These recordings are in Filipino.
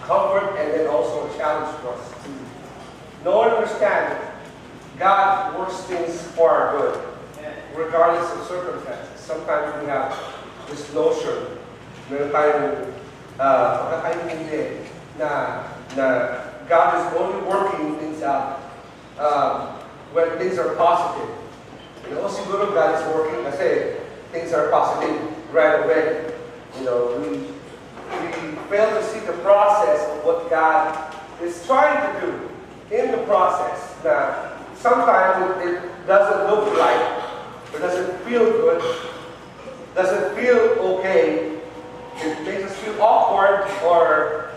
comfort and then also a challenge for us to know and understand that God works things for our good, regardless of circumstances. Sometimes we have this notion, meron tayong pagkakaintindi na God is only working things out when things are positive. You know, siguro God is working kasi things are positive right away. You know, we fail to see the process of what God is trying to do in the process. Now, sometimes it doesn't look right, it doesn't feel good, doesn't feel okay. It makes us feel awkward or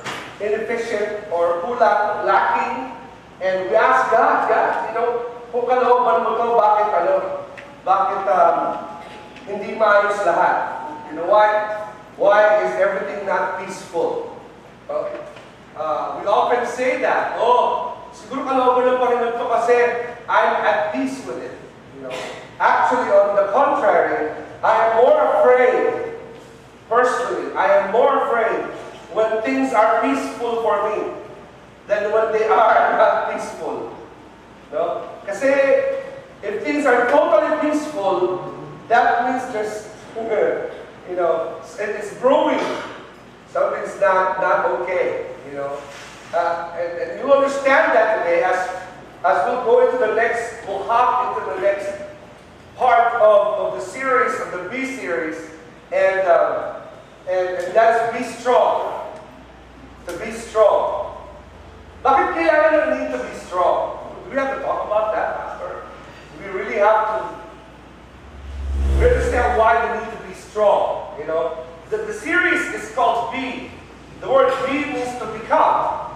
inefficient or kulang, lacking. And we ask God, you know, kung kalooban mo to, bakit hindi maayos lahat? You know, why is everything not peaceful? Okay. We often say that, siguro kalooban ng Panginoon to kasi I'm at peace with it. You know, actually, on the contrary, I am more afraid, personally, I am more afraid when things are peaceful for me than when they are not peaceful. No? Kasi if things are totally peaceful, that means there's, you know, it's brewing. Something's not okay, you know. And you understand that today as we'll go into the next, we'll hop into the next part of the series, of the B series, and that's be strong. To be strong. Bakit kailangan na need to be strong? Do we have to talk about that, Pastor? We really have to understand why we need to be strong. You know, the series is called Be. The word be means to become.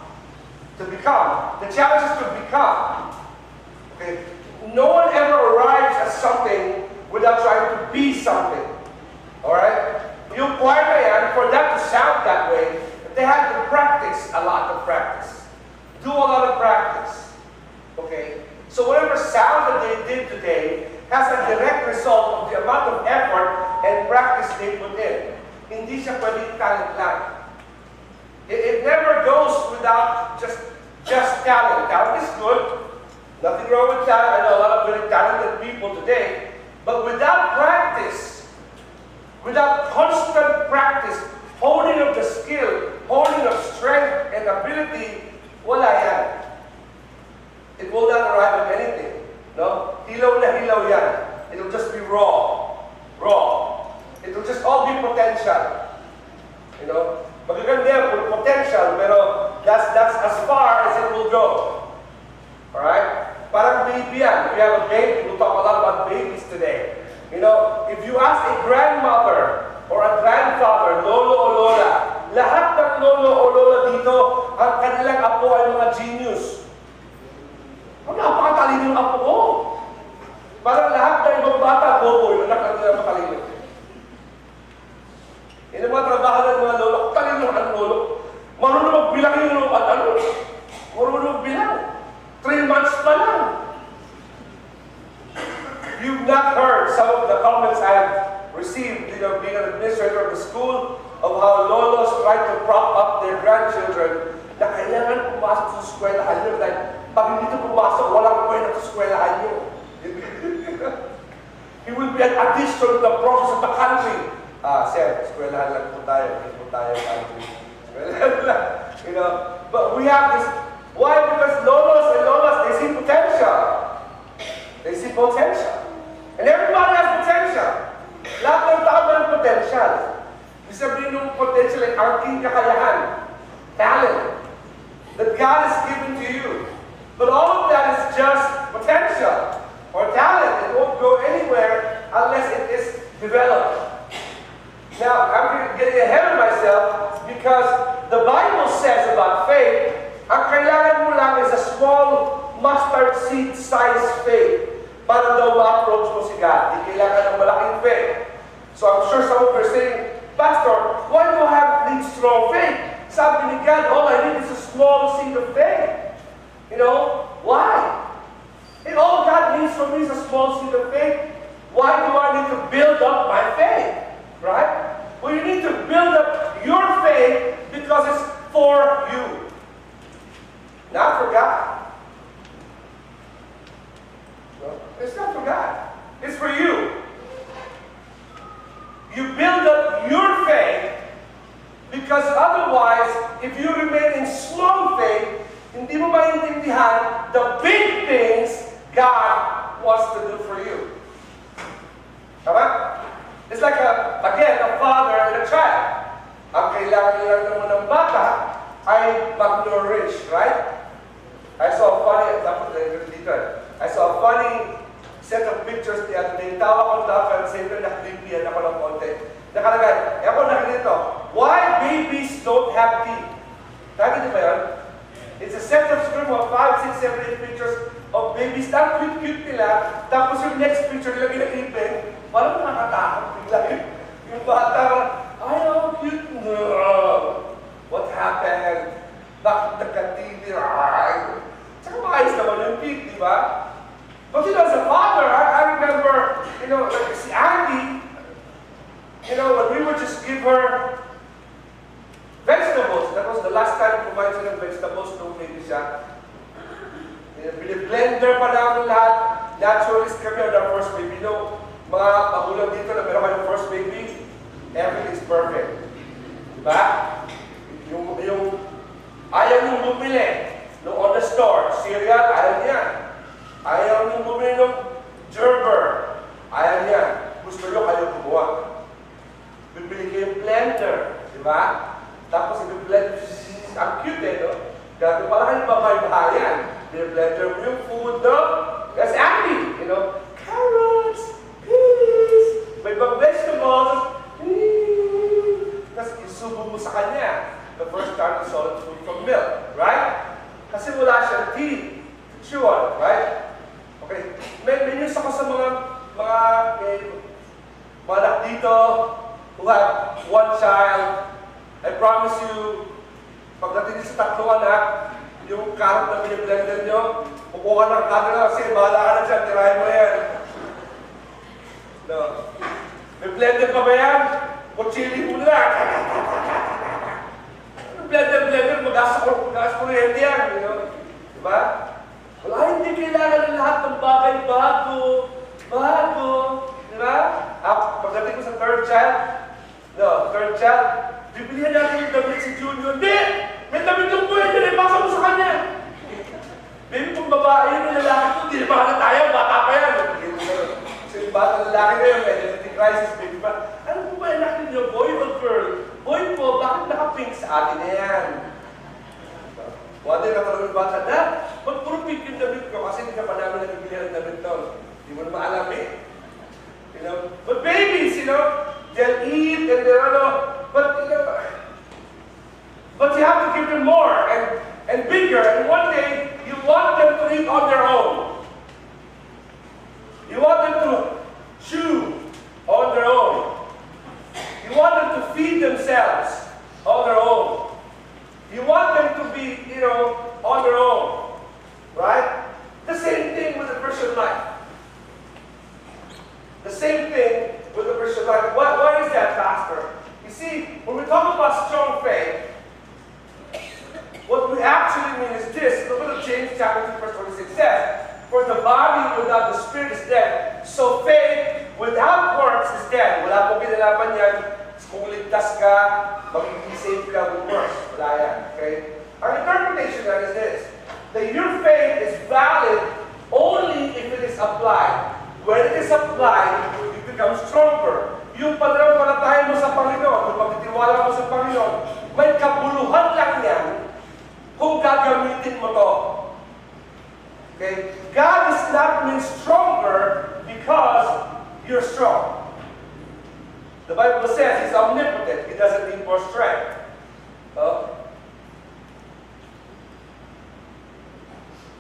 To become. The challenge is to become. Okay? No one ever arrives at something without trying to be something. Alright? Yung choir na yan, for that to sound that way, they had to practice a lot of practice. Do a lot of practice. Okay? So whatever sound that they did today has a direct result of the amount of effort and practice they put in. Hindi siya pwedeng talent lang. It never goes without just talent. Talent is good. Nothing wrong with talent. I know a lot of very talented people today. But without practice, without constant practice, honing of the skill, honing of strength and ability, wala yan. It will not arrive at anything. No? Hilaw na hilaw yan. It will just be raw. It will just all be potential. You know? Magaganda yung potential, pero that's as far as it will go. Alright? Parang baby yan. If you have a baby, we'll talk a lot about babies today. You know, if you ask a grandmother or a grandfather, lolo o lola, lahat ng lolo o lola dito, ang kanilang apo ay mga genius. Napakatalino yung apo ko. Parang lahat ng ibang bata, bobo, yung anak nila matalino. Yan ang mga trabaho ng mga lolo. Talino ang lolo. Marunong magbilang yung marunong magbilang. 3 months pa lang. You've not heard some of the comments I've received, you know, being an administrator of the school, of how lolos try to prop up their grandchildren na kailangan pumasok sa eskwelahan nyo dahil pag hindi ito pumasok, walang pwede sa eskwelahan nyo. He will be an addition to the progress of the country. Sir, eskwelahan lang po tayo. Hindi po tayo country. Eskwelahan lang. You know, but we have this. Why? Because lolos and lolas, they see potential. They see potential. And everybody has potential. Lahat ng tao may potential. Ibig sabihin ng potential ay aking kakayahan. Talent. That God has given to you. But all of that is just potential. Or talent. It won't go anywhere unless it is developed. Now, I'm getting ahead of myself because the Bible says about faith, ang kailangan mo lang is a small mustard seed size faith para daw ma-approach mo si God. Di kailangan ng malaking faith. So I'm sure some of you are saying, Pastor, why do I need strong faith? Sabi ni God, all I need is a small seed of faith. You know, why? And all God needs from me is a small seed of faith. Why do I need to build up my faith? Right? Well, you need to build up your faith because it's for you. Not for God. No, it's not for God. It's for you. You build up your faith because otherwise, if you remain in small faith, hindi mo maintindihan the big things God wants to do for you. Tama? It's like, again, a father and a child. Ang kailangan lang naman ng bata ay mag-nourish, right? I saw a funny set of pictures the other day. Tawa ko dapat, siyempre nakalipian ako ng konti. Nakalagay, ako nakilito, why babies don't have teeth? Nakita ba yun? It's a set of 5, 6, 7, 8 pictures of babies. Ang cute-cute nila. Tapos yung next picture nila ginagipin, parang nakakatakot bigla yung bata. Ay, how cute. No. What happened? Bakit nagkatili? Tsaka maayos naman yung teeth, di ba? But you know, as a father, I remember, like si Andy, when we would just give her vegetables. That was the last time kumain siya ng vegetables nung baby siya. Blender pa namin lahat. Naturalist kami on our first baby. Mga magulang dito na meron kayong first baby, everything is perfect. Diba? Yung ayaw nyung bumili on the store, cereal, ayaw niya. Ayaw nyo bumili ng gerber. Ayaw niya. Gusto nyo kayo kumuha. Bibili kayo yung blender. Diba? Tapos i-blend. Ang cute no? Dati pala kayo bahay-bahayan. I-blender mo yung food, no? That's Andy, Carrots, peas, may ibang vegetables. Tapos isubo mo sa kanya. The first time of solid food from milk. Right? Kasi wala siyang teeth. Chew on, right? Okay. May news ako sa mga anak dito who have one child. I promise you, pagdating sa 3 anak, yung carrot na biniblender nyo, kukuha ng camera kasi bahala ka na dyan, tirahin mo yan. No. May blender pa ba yan? Kutsili mo na. Blender, mag-gas kuryente yan, Diba? Wala, hindi kailangan ng lahat ng bagay bago. Diba? Pagdating ko sa third child, bibilihan natin yung damit si Junior. Hindi! May damit yung buhay yun, ipasa mo sa kanya. Baby, kung babae yun, yung lalaki ko, hindi naman na tayo, bata pa yan. So yung bata lalaki na yun, identity crisis, baby pa. Ano po ba yung anak ninyo, boy or girl? Boy po, bakit naka-pink sa atin na yan? One day, natanong yung bata, Dad, ba't puro pink yung damit ko? Kasi hindi ka pa namin nagbibilihan ng damit doon. Hindi mo na maalam eh. But babies, they'll eat and but you have to give them more and bigger. And one day, you want them to eat on their own. You want them to chew on their own. You want them to feed themselves on their own. You want them to be, on their own. Right? The same thing with the Christian life. The same thing with the Christian life. Why is that, Pastor? You see, when we talk about strong faith, what we actually mean is this. Look at James chapter 2, verse 26 says, for the body without the spirit is dead. So faith without works is dead. Wala pong kinalaman yan. Kung ligtas ka, magiging safe ka with works. Wala yan. Okay? Our interpretation that is this. That your faith is valid only if it is applied. When it is applied, you become stronger. Yung pananampalataya mo sa Panginoon, yung pagtitiwala mo sa Panginoon, may kabuluhan lang yan kung gagamitin mo to. Okay? God is not made stronger because you're strong. The Bible says He's omnipotent. He doesn't need more strength.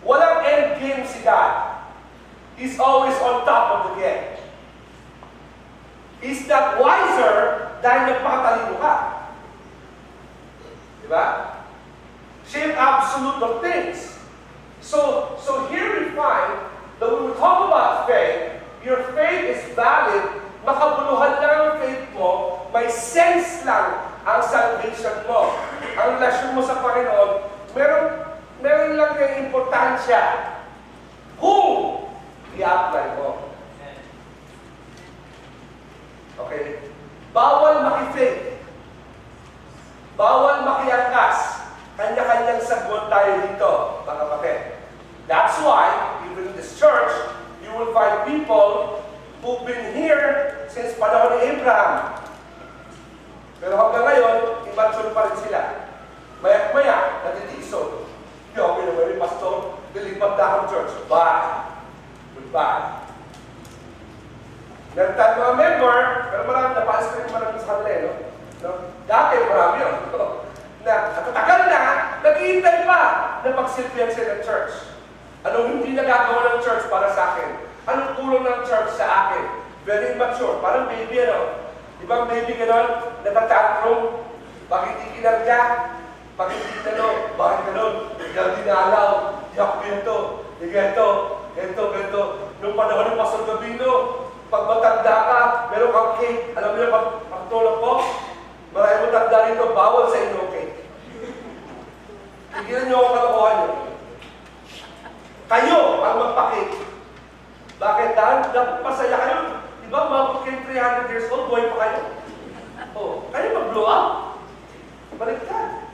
Walang end game si God. He's always on top of the game. He's not wiser dahil nagpakatalino ka. Diba? Siya yung absolute of things. So here we find that when we talk about faith, your faith is valid, makabuluhan lang ang faith mo, may sense lang ang salvation mo. Ang relasyon mo sa Panginoon, meron lang yung importansya kung i-apply mo. Okay? Bawal maki-fake. Bawal makiangkas. Kanya-kanyang sagot tayo dito, mga kapatid. That's why, even in this church, you will find people who've been here since panahon ni Abraham. Pero hanggang ngayon, immature pa rin sila. Maya-maya, natitiiso. Okay naman yung pastor, lilipat na akong church. Bye. Goodbye. Meron tayong mga member, pero marami napalis pa rin marami sa kanila, no? Dati, marami yun. Na katatagal na, naghihintay pa na magsilbihan sila ng church. Anong hindi nagagawa ng church para sa akin? Anong tulong ng church sa akin? Very immature. Parang baby, ano? Ibang baby gano'n, natatantrum. Bakit hindi kinarga? Bakit hindi gano'n? Bakit gano'n? Hindi ako dinalaw. Hindi ako ganito. Nung panahon ng Pastor Gabino, pag matanda ka, meron kang cake. Alam niyo, pag tulog ko, marami mo tanda rito, bawal sa inyo cake. Tigilan niyo ako kalokohan niyo. Kayo ang magpa-cake. Bakit? Dapat masaya kayo. Diba, mabot kayo 300 years old, buhay pa kayo. Oh, kayo mag-blow up. Baliktad.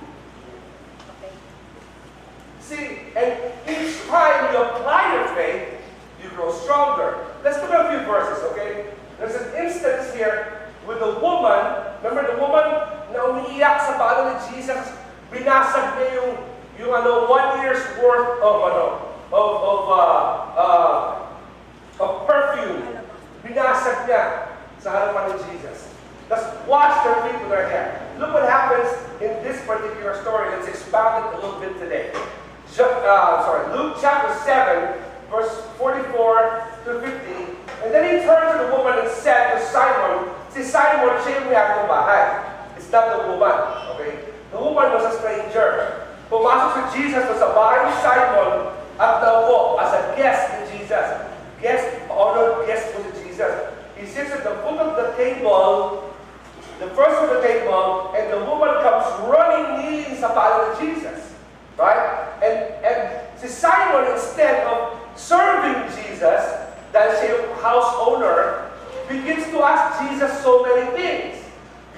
See, and each time you apply your faith, you grow stronger. Let's look at a few verses, okay? There's an instance here with a woman. Remember the woman na umiiyak sa palo ni Jesus? Binasag niya yung 1 year's worth of perfume. Binasag niya sa harapan ni Jesus. Let's wash their feet with our hair. Look what happens in this particular story. Let's expound it a little bit today. Luke chapter 7, verse 44 to 50. And then he turned to the woman and said to Simon, si Simon, siya yung may akong bahay. It's not the woman, okay? The woman was a stranger. Pumasok si Jesus sa bahay ni Simon at naupo as a guest ni Jesus. Honored guest po si Jesus. He sits at the foot of the table, the first of the table, and the woman comes running, kneeling sa palo ni Jesus. Right? And si Simon, instead of serving Jesus, dahil siya yung house owner, begins to ask Jesus so many things.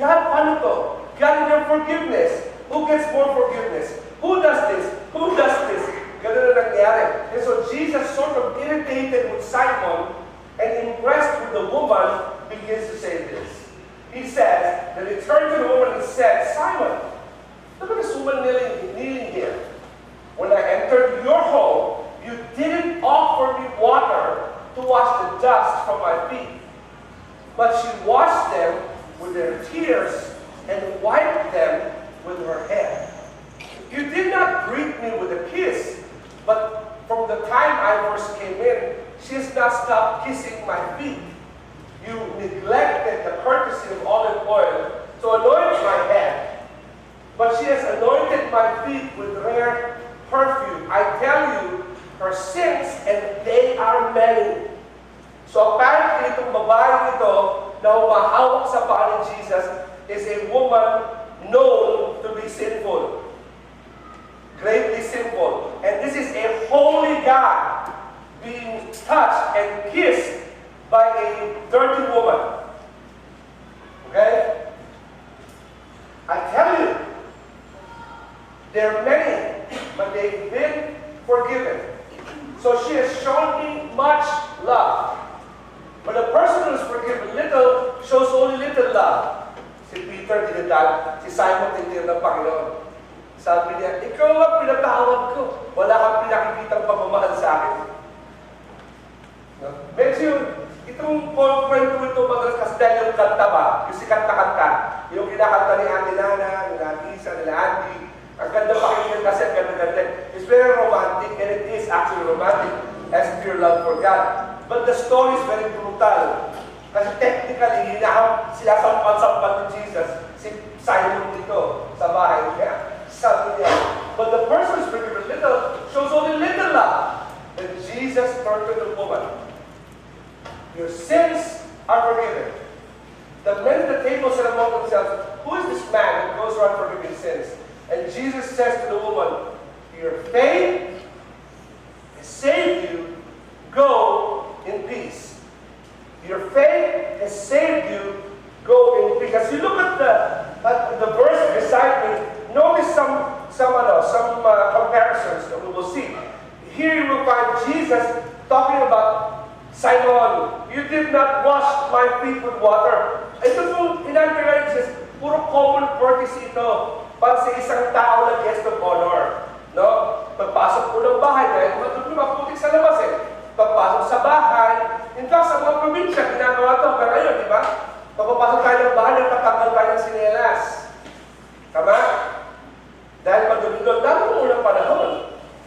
God, paano to? God, in your forgiveness, who gets more forgiveness? Who does this? Who does this? Ganun na nangyari. And so Jesus, sort of irritated with Simon and impressed with the woman, begins to say this. He says, then he turned to the woman and said, Simon, look at this woman kneeling here. When I entered your home, you didn't offer me water to wash the dust from my feet. But she washed them with her tears and wiped them with her hair. You did not greet me with a kiss, but from the time I first came in, she has not stopped kissing my feet. You neglected the courtesy of olive oil to anoint my head, but she has anointed my feet with rare perfume. I tell you, her sins, and they are many. So apparently, itong babae ito na umahawak sa paa ni Jesus is a woman known to be sinful. Greatly sinful. And this is a holy God being touched and kissed by a dirty woman. Okay? I tell you, there are many, but they've been forgiven. So she has shown me much love. But a person who is forgiven little shows only little love. Si Peter dinadal, si Simon tinitira ng Panginoon. Sabi niya, ikaw ang pinatawag ko. Wala kang pinakikitang pagmamahal sa akin. No? Medyo, itong kwento ito madalas kasi dahil yung kanta ba? Yung sikat na kanta. Yung kinakanta ni Ate Nana, nila Lisa, nila Andy. Ang ganda pakinggan kasi, ang ganda-ganda. It's very romantic, and it is actually romantic as pure love for God. But the story is very brutal. Kasi technically, sila sampan-sampan ni Jesus, si Simon dito sa bahay niya. Sabi niya, but the person who's forgiven little shows only little love. And Jesus turned to the woman. Your sins are forgiven. The men at the table said among themselves, who is this man who Your faith has saved you. Go in peace. Your faith has saved you. Go in peace. As you look at the verse beside me, notice some comparisons that we will see. Here you will find Jesus talking about Simon, you did not wash my feet with water. Ito pong in-encourages, puro common courtesy ito para sa isang tao na guest of honor. No? Pagpasok po ng bahay, dahil maputik sa labas eh. Pagpasok sa bahay, in fact, sa mga probinsya, ginagawa ito hanggang ngayon, di ba? Pagpapasok tayo ng bahay, nagtatanggal tayo ng sinelas. Tama? Dahil madumi doon, lalo ng unang panahon.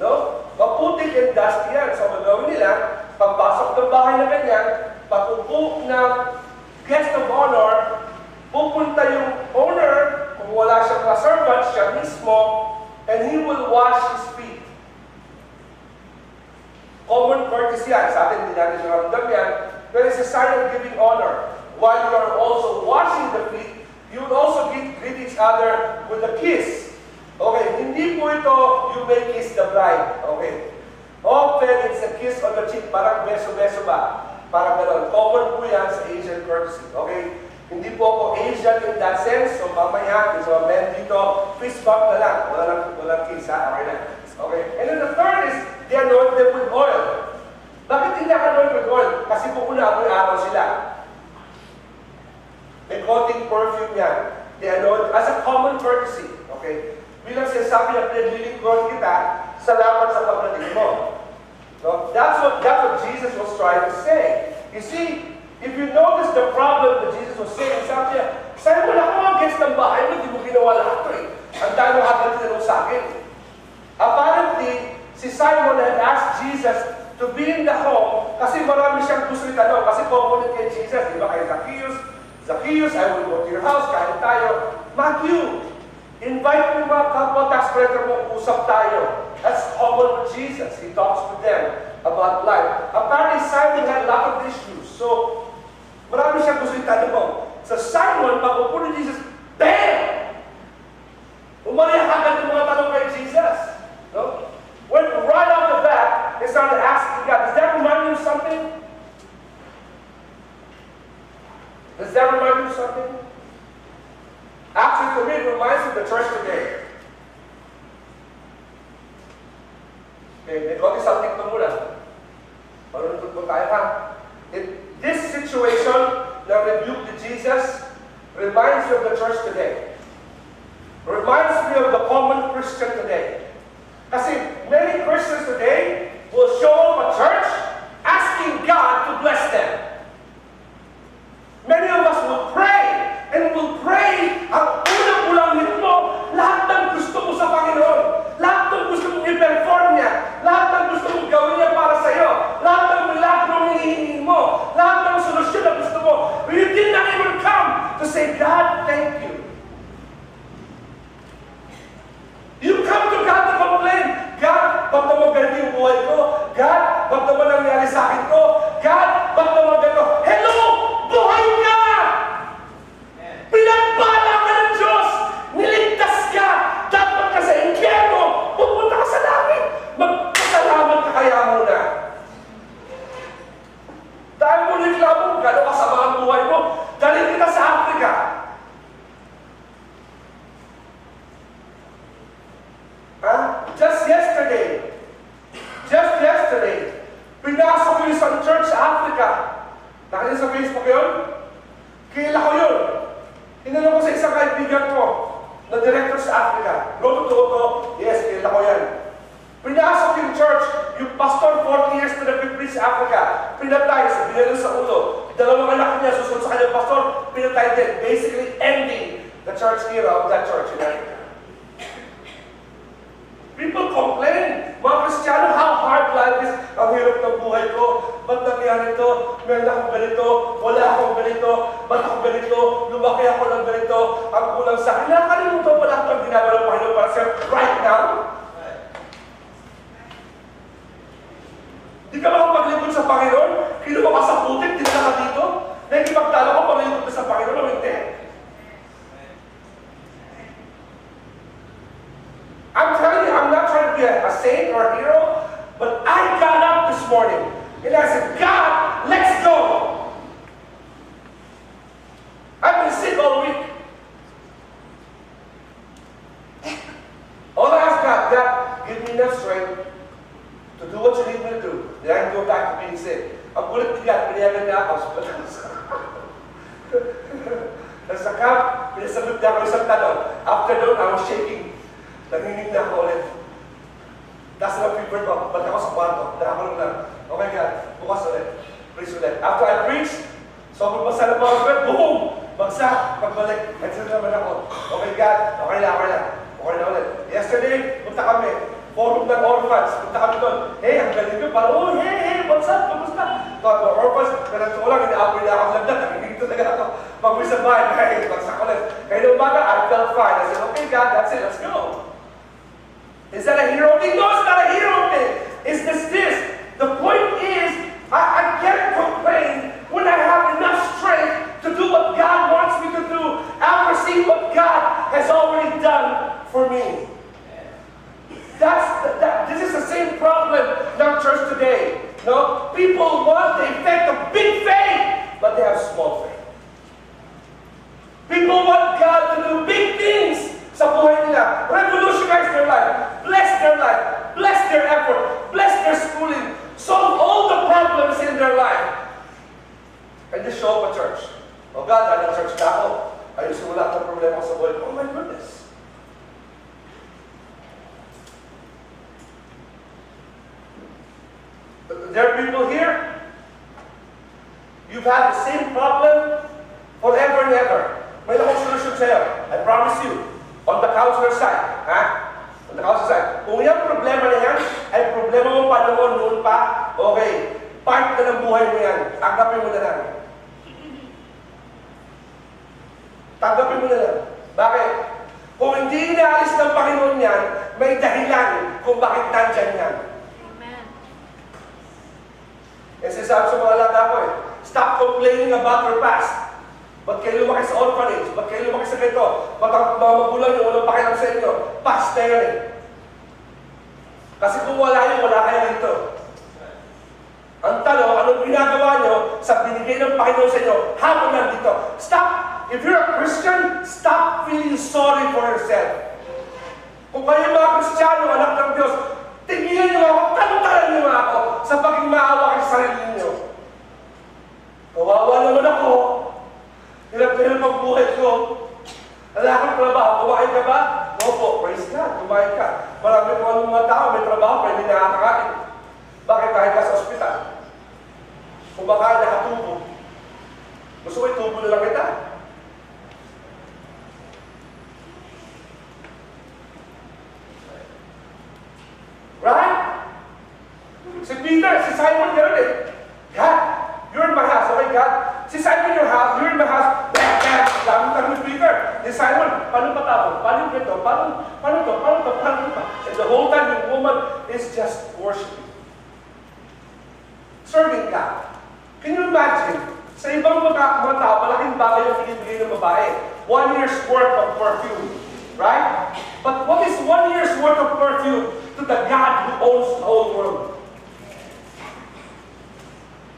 No? Maputik and dusty yan. So, magawin nila, pagpasok ng bahay na ganyan, pag-upo ng guest of honor, pupunta yung owner, kung wala siyang servant, siya mismo, and he will wash his feet. Common courtesy yan. Sa atin, hindi natin naramdam yan. But it's a sign of giving honor. While you are also washing the feet, you will also greet each other with a kiss. Okay, hindi po ito, you may kiss the bride. Okay. Often, it's a kiss on the cheek, parang beso-beso ba? Parang gano'n. Common po yan sa Asian courtesy. Okay? Hindi po ako Asian in that sense, so mamaya, yung mga men dito, fist bump na lang. Walang kiss, ha? Okay na. Okay? And then the third is, they anoint them with oil. Bakit ina-anoint with oil? Kasi po amoy araw sila. May konting perfume yan. They anoint as a common courtesy. Okay? Bilang sinasabi na pinaglilingkod kita, salamat sa pagdating mo. No? That's what Jesus was trying to say. You see, if you notice the problem that Jesus was saying, sabi niya, Simon, ako ang guest ng bahay mo, hindi mo ginawa lahat ito eh. Ang dahil mo agad tinanong sa akin. Apparently, si Simon had asked Jesus to be in the home kasi marami siyang gusto itanong. Kasi pumunod kay Jesus, di ba kay Zacchaeus, I will go to your house, kain tayo. Matthew, invite mo mga kapwa tax collector mo, usap tayo. That's common with Jesus. He talks with them about life. Apparently, Simon had a lot of issues. So, marami siyang gusto itanong. So, Simon, pag-upo ni Jesus, bam! Umaliyak agad yung mga tanong kay Jesus. No? When right off the bat, they started asking God, does that remind you of something? Does that remind you of something? Actually, to me, it reminds me of the church today. Okay, may konti something to muna. Marunod po tayo ha. This situation that rebuked to Jesus reminds me of the church today. Reminds me of the common Christian today. Kasi many Christians today will show up at church asking God to bless them. Many of us will pray and will pray ang unang-ulangin mo, lahat ng gusto mo sa Panginoon, lahat ng gusto mong i-perform niya, lahat ng gusto mong gawin niya para sa iyo, lahat ng milagro ang hinihingi mo, lahat ng solusyon na gusto mo. But you did not even come to say, God, thank you. You come to God to complain. God, ba't naman ganito yung buhay ko? God, ba't naman nangyari sa akin ko? God, ba't naman ganito? Hello! Buhay ka! Pinagpala ka ng Diyos! Niligtas ka! Dapat ka sa impyerno! Pupunta ka sa langit! Magpasalamat ka kaya muna. Dahil mo reklamo, gano'ng kasama ang buhay mo, dalhin kita sa Africa. Just yesterday, pinasok ko yung isang church sa Africa. Nakita sa Facebook yun? Kilala ko yun. Tinanong ko sa isang kaibigan ko na director sa Africa. Roto, yes, kilala ko yan. Pinasok yung church, yung pastor 40 years na nag-preach sa Africa. Pinatay, binalo sa ulo. Dalawang anak niya susunod sa kanyang pastor, pinatay din. Basically ending the church era of that church in Africa. People complain, mga Kristiyano, how hard life is. Ang hirap ng buhay ko. Ba't nangyari ito? Meron akong ganito. Wala akong ganito. Ba't ako ganito? Lumaki ako ng ganito. Ang kulang sa akin. Nakalimutan pala ito ang ginagawa ng Panginoon para sa'yo right now. Di ka makapaglingkod sa Panginoon? Kinuha ka sa putik, tinala ka dito? Nakikipagtalo ko, paglingkod ka sa Panginoon o hindi? I'm telling you, I'm not trying to be a saint or a hero, but I got up this morning and I said, God, let's go. I've been sick all week. All I ask God, God, give me enough strength to do what you need me to do. Then I can go back to being sick. Ang kulit ni God, pinayagan niya ako. Nasa camp, pinasagot niya ako isang tanong. After doon, I was shaking. Nanginig na ako ulit. Tapos na fever ko. Balik ako sa kwarto. Dahil lang. Okay God, bukas ulit. Praise ulit. After I preach, sobrang basa na power breath, boom! Bagsak, pagbalik. Nagsasabi naman ako. Okay God, okay na. Okay na ulit. Yesterday, punta kami. Forum ng orphans. Punta kami doon. Hey, ang galing ko. Parang, oh, hey, what's up? Kamusta? Mga orphans, pero lang, inaapoy na ako ng lagdat. Nakikinig talaga ako. Pag-uwi sa bahay, hey, bagsak ulit. Kaya nung umaga, I felt fine. I said, okay God, that's it, let's go. Is that a hero thing? No, it's not a hero thing. It's this. The point is, I can't complain when I have enough strength to do what God wants me to do after seeing what God has already done for me. This is the same problem in our church today. No? People want the effect of big faith, but they have small faith. People want God to do big things sa buhay nila. Revolutionize their life. Bless their effort. Bless their schooling. Solve all the problems in their life. And just show up at church. Oh God, dahil church na ako. Ayusin mo lahat ng problema ko sa buhay ko. Oh my goodness. There are people here, you've had the same problem forever and ever. May akong solution sa'yo. I promise you. On the counselor side. On the counselor side. Kung yung problema na yan, ay problema mo pa noon pa, okay, part na ng buhay mo yan. Tanggapin mo na lang. Tanggapin mo na lang. Bakit? Kung hindi inaalis ng Panginoon yan, may dahilan kung bakit nandyan yan. Kasi sabi sa mga alaga ko stop complaining about your past. Ba't kayo lumaki sa orphanage? Ba't kayo lumaki sa ganito? Ba't ang mga magulang nyo, walang pakialam sa inyo? Past na yun Kasi kung wala yun, wala kayo dito. Ang tanong, anong ginagawa nyo sa binigay ng Panginoon sa inyo habang nandito? Stop! If you're a Christian, stop feeling sorry for yourself. Kung kayo mga Kristiyano, anak ng Diyos, tingnan nyo ako, tantaran nyo ako sa paging maawa kayo sa sarili nyo. Kawawa naman ako. Hirap-hirap ang buhay ko. Wala akong trabaho. Kumain ka ba? Opo, praise God. Kumain ka. Marami ko ang mga tao, may trabaho, pero hindi nakakakain. Bakit kahit ka sa ospital? Kumakain, nakatubo. Gusto ko itubo na lang kita. Right? Si Peter, si Simon, gano'n God, you're in my house. Okay, God? Si Simon, you're in my house. Dami ni Peter. Si Simon, paano patapon? Paano ito? Paano to? And the whole time, the woman is just worshiping. Serving God. Can you imagine? Sa ibang mga tao, malaking bagay yung pinibigay ng babae. 1 year's worth of perfume. Right? But what is 1 year's worth of perfume to the God who owns the whole world?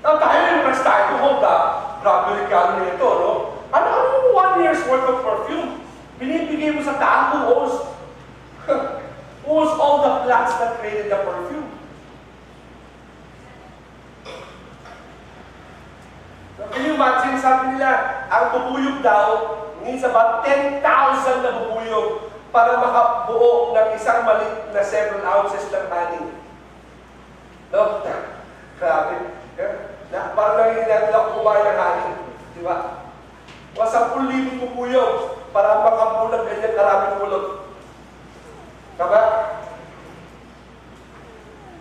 Now, tayo impressed tayo. Hold up. Grabe regalo na ito, no? Ano yung 1 year's worth of perfume? Binibigay mo sa tao who owns all the plants that created the perfume. Now, can you imagine, sabi nila, ang bubuyog daw needs about 10,000 na bubuyog para makabuo ng isang maliit na several ounces ng honey. No? Grabe. Parang nangyayari lang kumain ng honey. Di ba? 10,000 bubuyog para makabuo ng ganyan karaming ulot. Tama?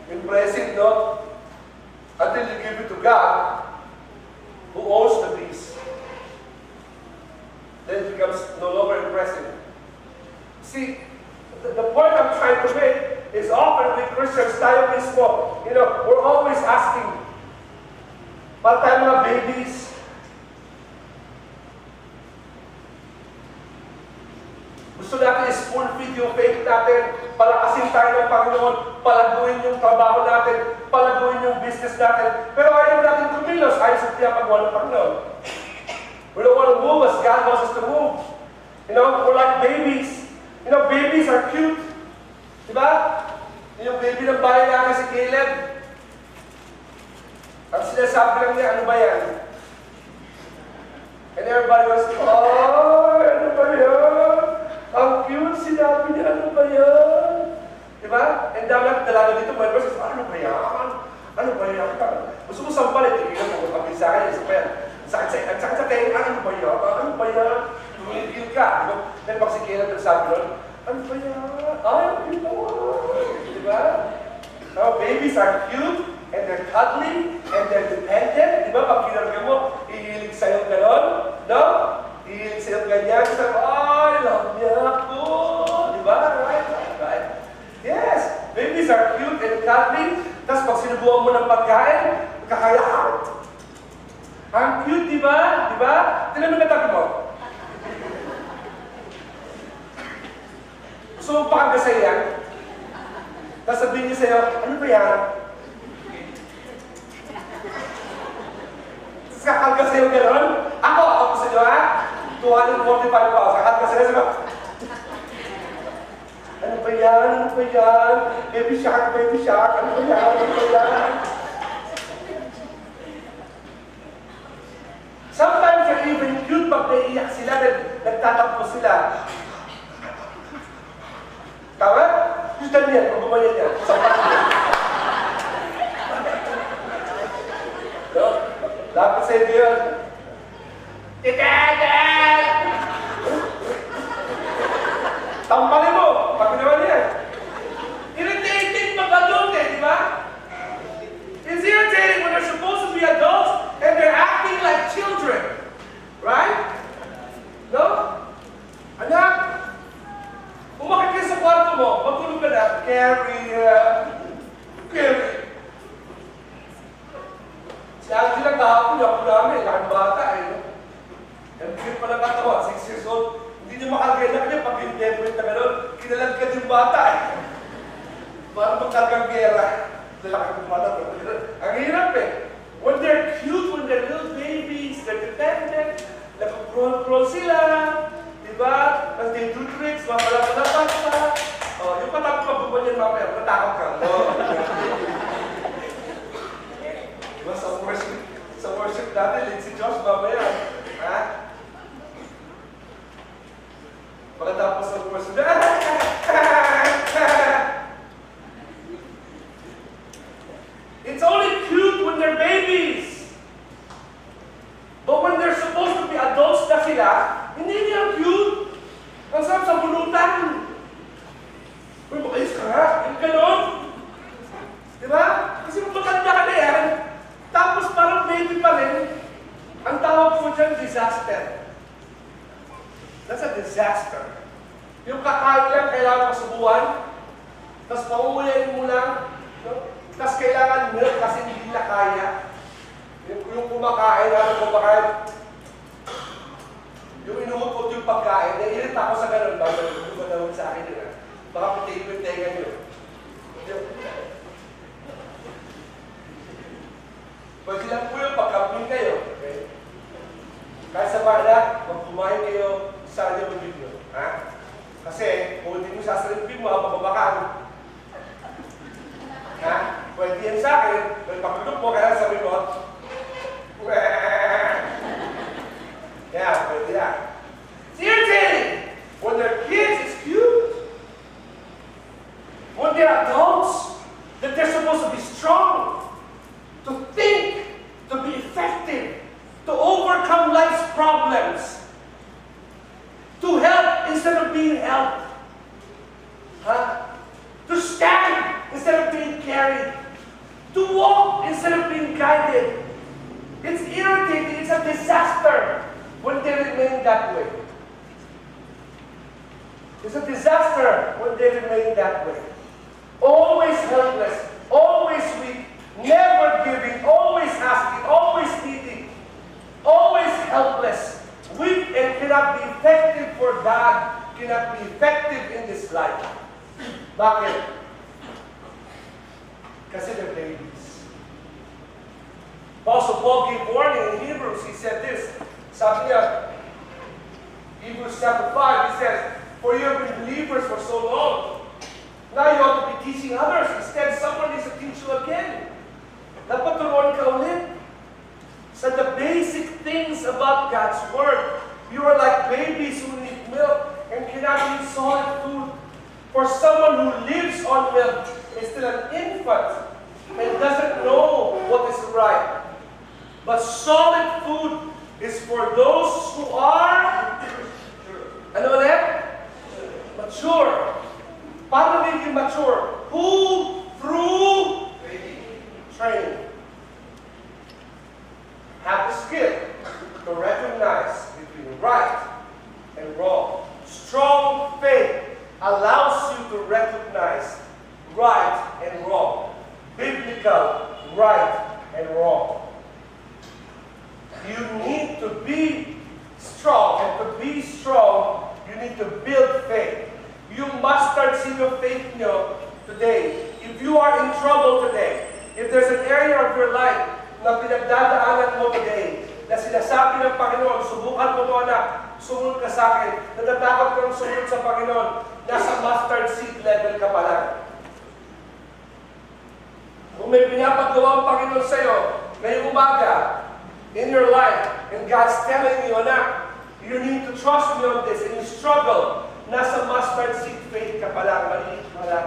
Impressive, no? Until you give it to God, who owns the beast. Then it becomes no longer impressive. See, the point I'm trying to make is often with Christians, tayo mismo, we're always asking, para tayo mga babies, gusto natin i-spoon feed yung faith natin, palakasin tayo ng Panginoon, palaguin yung trabaho natin, palaguin yung business natin. Pero ayaw natin kumilos, ayaw sa pinapagawa ng Panginoon. We don't want to move as God wants us to move. You know, we're like babies. You know, babies are cute. Diba? Yung baby ng bahay namin si Caleb. Ang sinasabi lang niya, ano ba yan? And everybody was, oh, ano ba yan? Ang cute, sinabi niya, ano ba yan? Diba? And dami ang dalaga dito, my verses, ano ba yan? Ano ba yan? Gusto mo sampal, ito yung kapit sa akin, isa pa yan. Ang sakit sa tenga, ano ba yan? Ano ba yan? Tumigil ka. Then pag si Caleb nagsabi nun, ano ba yan? Ay, ang cute naman. Diba? Now, babies are cute, and they're cuddly, and they're dependent. Diba? Pag kinarga mo, ihilig sa'yo ganon. No? Ihilig sa'yo ganyan. Sabi, ay, love niya ako. Diba? Right? Yes. Babies are cute and cuddly. Tapos pag sinubuan mo ng pagkain, kakaya. Ang cute, diba? Diba? Tignan mo katabi mo. Gusto mo pakagasay yan? Tapos sabihin niyo sa'yo, ano ba yan? Tapos kakalga sa'yo gano'n? Ako sa inyo ha? 245 pounds, kakalga sa'yo sa'yo. Ano ba yan? Ano ba yan? Baby shark, baby shark. Ano ba yan? Ano ba yan? Sometimes you're even cute pag naiiyak sila, nagtatampo sila. Tama? Gusto niya, kung gumanyan niya. No? Lapit sa inyo yun. Titadad! Tampalin mo, pag ginawa niya. Irritating mag-adult eh, di ba? It's irritating when they're supposed to be adults and they're acting like children. Right? No? Anak, umakit kayo sa kwarto mo, magkulog ka na, Carrie. Si Angie lang kahapon, ako namin, laking bata eh. Ang cute pa lang katawa, 6 years old. Hindi niya makalagay niya pag in-deborate na gano'n, kinalagkad yung bata eh. Parang magkargang gera. Lalaki ng bata. Ang hirap eh. When they're cute, when they're little babies, they're dependent, nag-crawl sila, diba? As they do tricks, mapalapalapat pa. Oh, yung patapos pa buwan yan mamaya, matakot ka. Oh. Diba sa worship natin, lead si Josh mamaya. Ha? Pagkatapos ng worship, it's only cute when they're babies. But when they're supposed to be adults na sila, hindi niya cute. Ang sarap sa bulutan. Uy, makayos ka nga. Yung ganon. Diba? Kasi matanda ka na yan. Tapos parang baby pa rin. Ang tawag po dyan, disaster. That's a disaster. Yung kakain lang, kailangan masubuhan. Tapos pauulayin mo lang. No? Tapos kailangan milk kasi hindi na kaya. Yung kumakain, yung inuukot yung pagkain, naiirit ako sa ganun, bago nagawin sa akin yun. Baka pitig-pitigan nyo. Pwede lang po yung pagkamping kayo. Okay? Kahit sa bala, pag kumain kayo, saan nyo mag-video? Ha? Kasi, kung hindi mo sasalimpin mo, mababakan. Ha? Pwede yan sa akin, pwede pagkutok mo, kaya sabi mo, yeah, pwede yan. It's irritating! When they're kids, it's cute. When they're adults, that they're supposed to be strong, to think, to be effective, to overcome life's problems, to help instead of being helped, huh? To stand instead of being carried, to walk instead of being guided. It's irritating, it's a disaster when they remain that way. It's a disaster when they remain that way. Always helpless, always weak, never giving, always asking, always needing, always helpless, weak and cannot be effective for God, cannot be effective in this life. Bakit? Kasi they're babies. Apostle Paul gave warning in Hebrews. He said this. Sabi niya, Hebrews chapter 5, he says, "For you have been believers for so long. Now you ought to be teaching others. Instead, someone needs to teach you again." Dapat turuan ka ulit sa the basic things about God's Word. You are like babies who need milk and cannot eat solid food. For someone who lives on milk is still an infant and doesn't know what is right. But solid food is for those who are, ano ulit? Mature. Paano magiging mature? Who? Through training. Have the skill to recognize between right and wrong. Strong faith allows you to recognize right and wrong. Biblical right and wrong. You need to be strong, and to be strong, you need to build faith. You must start seeing your faith today. If you are in trouble today, if there's an area of your life na pinagdadaanan mo today, na sinasabi ng Panginoon, subukan mo mo anak, sumunod ka sa akin, natatakot kang sumunod sa Panginoon, nasa mustard seed level ka pa lang. Kung may pinapagawa ang Panginoon sa'yo, ngayong umaga, in your life, and God's telling you, anak, you need to trust me on this, and you struggle, nasa mustard seed faith ka pa lang, maliit pa lang.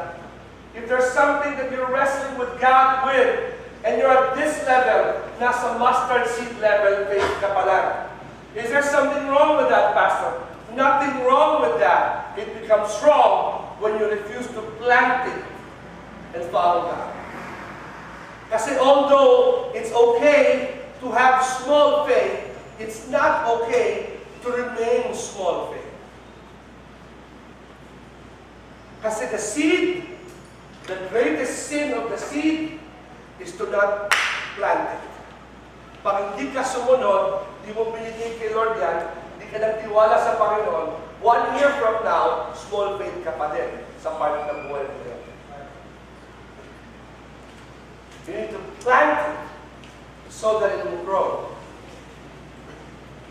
If there's something that you're wrestling with God with, and you're at this level, nasa mustard seed level faith ka pa lang. Is there something wrong with that, Pastor? Nothing wrong with that. It becomes wrong when you refuse to plant it and follow God. Kasi although it's okay to have small faith, it's not okay to remain small faith. Kasi the seed, the greatest sin of the seed is to not plant it. Pag hindi ka sumunod, di mo binigay kay Lord yan, di ka nagtiwala sa Panginoon, 1 year from now, small faith ka pa din sa part ng buhay mo yun. You need to plant it so that it will grow.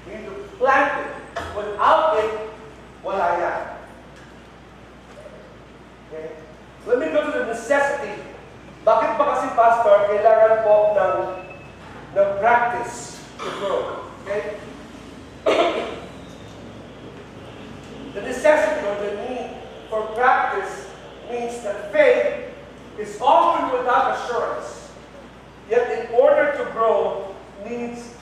You need to plant it. Without it, wala yan. Okay? Let me go to the necessity. Bakit ba kasi, Pastor, kailangan po ng practice to grow? Okay? The necessity or the need for practice means that faith is often without assurance. Yet in order to grow, needs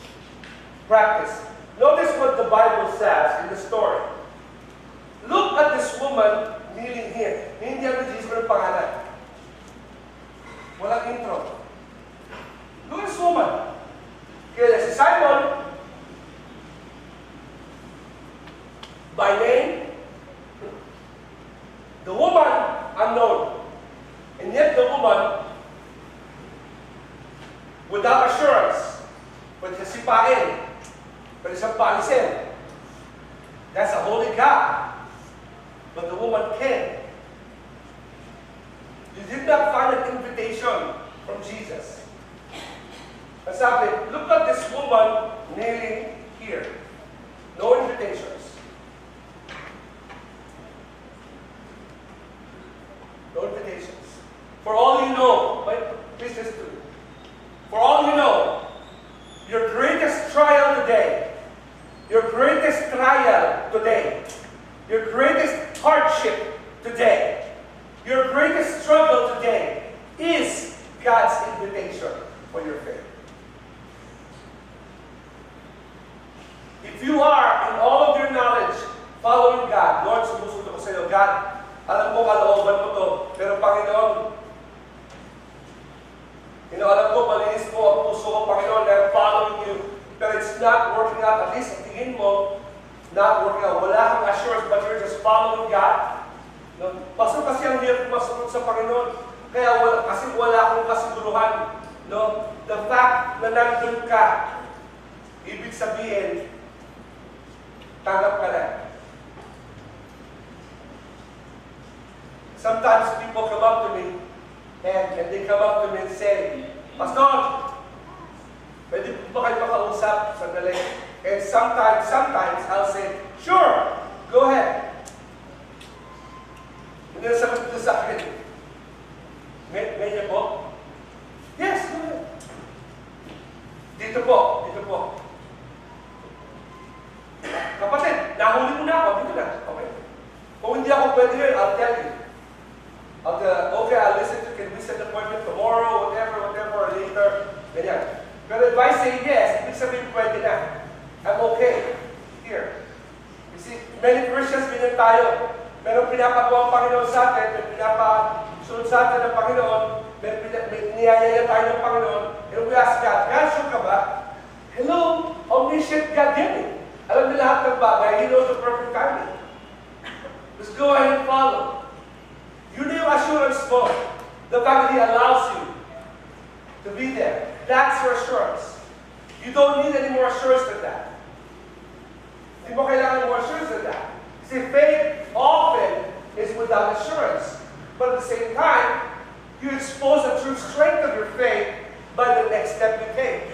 practice. Notice what the Bible says in the story. Look at this woman kneeling here. Hindi ang Jesus ng pangalan. Walang intro. Look at this woman. Kaya si Simon, by name, the woman, unknown. And yet the woman, without assurance, pwede siya sipain, pwede siya palisin. That's a holy God. But the woman came. You did not find an invitation from Jesus. And sabi, look at this woman kneeling here. No invitations. No invitations. For all you know, please listen to me. For all you know, your greatest trial today, your greatest trial today, your greatest hardship today, your greatest struggle today is God's invitation for your faith. If you are, in all of your knowledge, following God, Lord, sumusunod ako sa iyo, God, alam mo, kalooban mo to, pero Panginoon, alam ko, malinis mo ang puso ko, Panginoon, I'm following you, pero it's not working out, at least, tingin mo, not working out, wala kang assurance, but you're just following God. No? Pastor, kasi ang hirap masunod sa Panginoon, kaya kasi wala akong kasiguruhan. No? The fact na nandun ka, ibig sabihin, tanggap ka na. Sometimes people come up to me, and they come up to me and say, Pastor, pwede po ba kayo makausap sandali? And sometimes I'll say, sure, go ahead. And then sabi ko sa akin, may niya po? Yes, go ahead. Dito po. Kapatid, nahuli mo na ako, dito na. Okay. Kung hindi ako pwede yun, I'll tell you. Okay, I'll listen to, can we set an appointment tomorrow, whatever, or later. Ganyan. Pero if I say yes, ibig sabihin pwede na. I'm okay. Here. You see, many Christians, ganyan tayo. Merong pinapagawa ang Panginoon sa atin, may pinapasunod sa atin ng Panginoon, may niyayaya tayo ng Panginoon, and we ask God, sure ka ba? Hello, omniscient God yan eh. Alam niya lahat ng bagay, He knows the perfect timing. Just go ahead and follow. Yun na yung assurance mo. The fact that He allows you to be there. That's your assurance. You don't need any more assurance than that. Hindi mo kailangan more assurance than that. See, faith often is without assurance. But at the same time, you expose the true strength of your faith by the next step you take.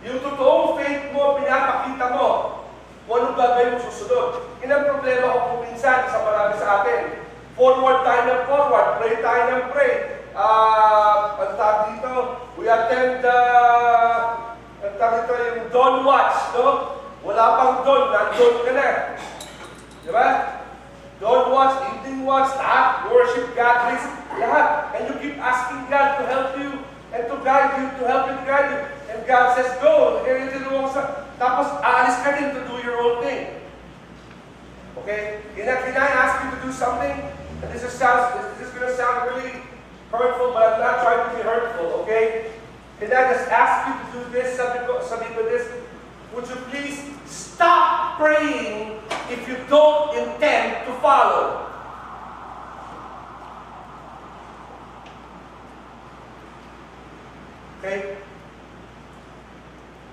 Yung totoong faith mo, pinapakita mo kung anong gagawin mo susunod. Yun ang problema ko kung minsan sa marami sa atin. Forward tayo ng forward, pray tayo ng pray. Ang tawag dito, we attend yung dawn watch, no? Wala pang dawn, nandun ka na. Di ba? Dawn watch, evening watch, lahat, worship gatherings, lahat. And you keep asking God to help you and to guide you, to help you to guide you. And God says, go. Tapos, aalis ka din to do your own thing. Okay? Can I ask you to do something? And this is going to sound really hurtful, but I'm not trying to be hurtful, okay? Can I just ask you to do this? Sabi ko this. Would you please stop praying if you don't intend to follow? Okay?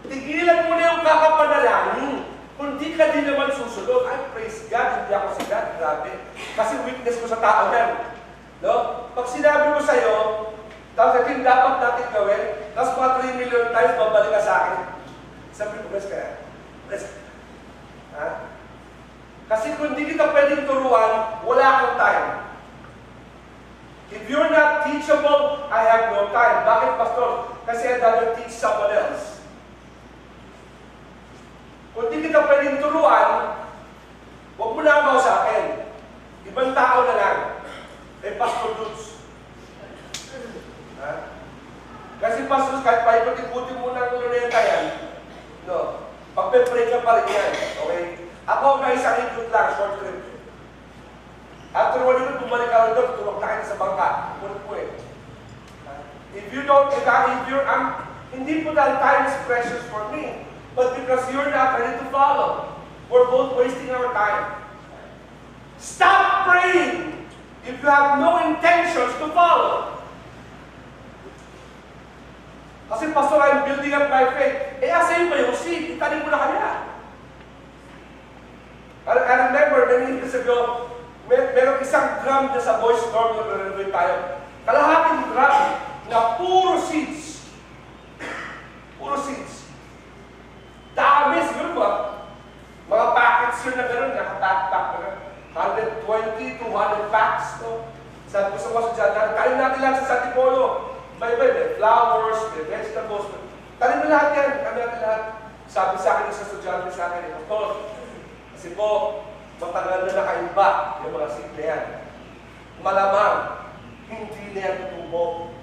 Tigilan mo na yung kakapanalangin. Kung di ka din naman susunod, ay praise God, hindi ako si God, grabe. Kasi weakness ko sa tao yan. No? Pag sinabi mo sa'yo, tapos ito yung dapat natin gawin, tapos mga 3 million times, babalik ka sa akin. Sabi ko, bless ka yan. Bless ka. Ha? Kasi kung di kita pwedeng turuan, wala akong time. If you're not teachable, I have no time. Bakit, Pastor? Kasi I'd rather teach someone else. Kung di kita pwedeng turuan, huwag mo na ako sa akin. Ibang tao na lang. Eh, Pastor Dutz. Ha? Kasi Pastor, kahit paikot-ikutin mo ng luneta yan, no, pagpe-pray ka pa rin yan. Okay? Ako may isang ikot lang, short trip. After 1 minute, bumalik ka rin doon, tuwag na kayo sa bangka. Punot po eh. If you're, hindi po dahil time is precious for me, but because you're not ready to follow. We're both wasting our time. Stop praying if you have no intentions to follow. Kasi Pastor, I'm building up my faith. Eh, asayin pa yung seed? Itanin mo na kanya. I remember many years ago, merong 1 gram na sa Boys Storm na renovate tayo. Kalahating gram na puro seeds. Puro seeds. Dami, siguro ba? Mga packets yun na gano'n, nakapack-pack na gano'n. 120, 200 packs, no? Sabi ko sa mga dyan, kain natin lang sa Satipolo. May flowers, may vegetables. Kain mo lahat yan, kami natin lahat. Sabi sa akin, sa estudyante sa akin, Doktor, kasi po, matagal na nakaiba yung mga seed na yan. Malamang, hindi na yan tutubo.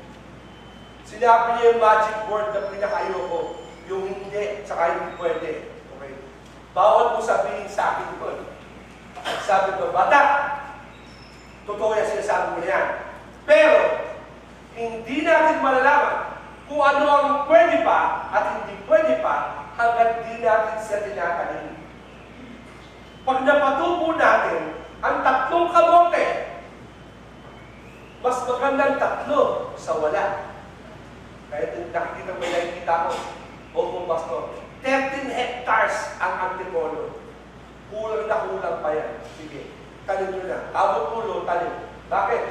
Sinabi niya yung magic word na pinakaayoko. Yung hindi, tsaka hindi pwede. Okay? Bawal mo sabihin sa akin ko. Sabi ko, bata, totoo yan sinasabi mo yan. Pero, hindi natin malalaman kung ano ang pwede pa at hindi pwede pa hanggat di natin siya tinatanin. Pag napatubo natin ang 3 kamote, mas magandang 3 sa wala. Kaya nakikita mo, nakikita ko, Opo, Pastor, 13 hectares ang antipolo. Kulang na kulang pa yan. Sige. tanim nyo na. Abot ulo, tanim. Bakit?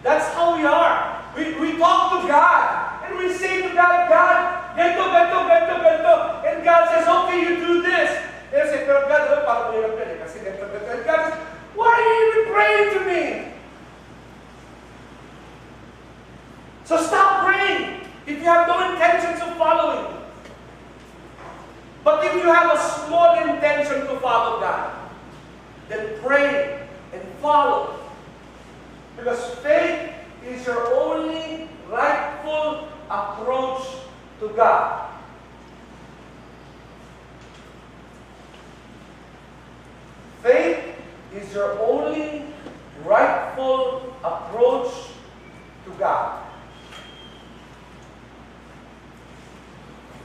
That's how we are. We talk to God. And we say to God, God, ganito, ganito, ganito, ganito. And God says, okay, you do this. And I say, pero God, parang mahirap yan eh. Kasi ganito, ganito. And God says, why are you even praying to me? So stop praying if you have no intentions of following. But if you have a small intention to follow God, then pray and follow. Because faith is your only rightful approach to God. Faith is your only rightful approach to God.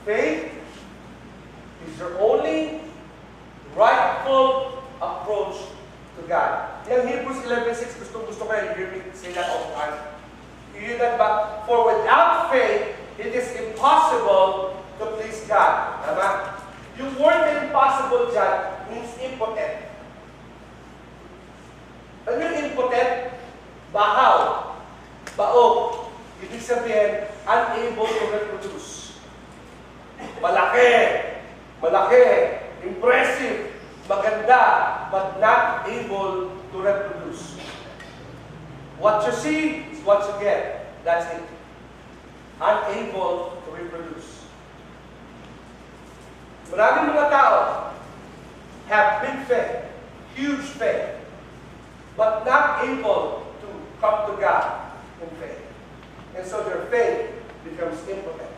Faith is your only rightful approach to God. Yung Hebrews 11:6, gusto kayo, hear me say that all the time. You hear that ba? For without faith, it is impossible to please God. Tama? Yung word na impossible dyan means impotent. Ano yung impotent? Bahaw. Baog. Ibig sabihin, unable to reproduce. Malaki. Malaki. Impressive. Maganda. But not able to reproduce. What you see is what you get. That's it. Unable to reproduce. Maraming mga tao have big faith, huge faith, but not able to come to God in faith. And so their faith becomes impotent.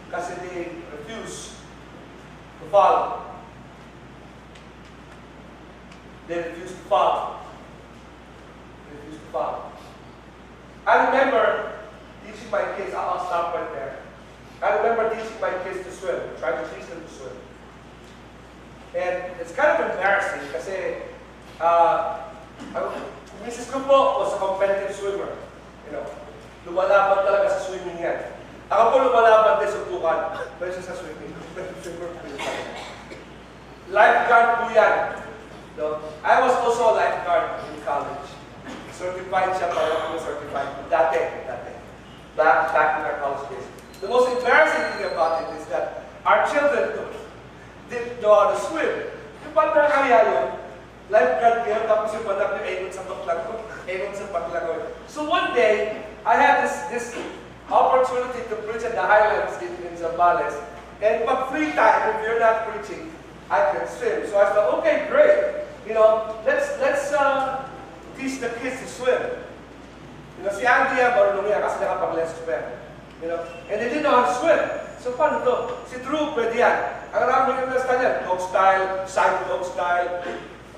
Kasi they refuse to follow. They refuse to follow. They refuse to follow. I remember teaching my kids, I'll stop right there. I remember teaching my kids to swim, trying to teach them to swim. And it's kind of embarrassing kasi Mrs. ko po was a competitive swimmer. You know, lumalaban talaga sa swimming yan. Ako po lumalaban din sa tukan, pero siya sa swimming. Competitive swimmer po yun. Lifeguard po yan. So, I was also a lifeguard in college. Certified siya, parang ako certified. Dati. Back in our college days. The most embarrassing thing about it is that our children didn't know how to swim. Yung paano nakakaya yun? Lifeguard kayo, tapos yung panak nyo ayun sa paklangoy. So one day, I had this opportunity to preach at the Highlands in Zambales. And pag free time, if you're not preaching, I can swim. So I thought, okay, great. You know, let's teach the kids to swim. You know, si Andy marunong yan kasi nakapag-lessons pa yan. You know, and they didn't know how to swim. So paano to? Si Drew, pwede yan. Ang rami yung nasta niya, dog style, side dog style,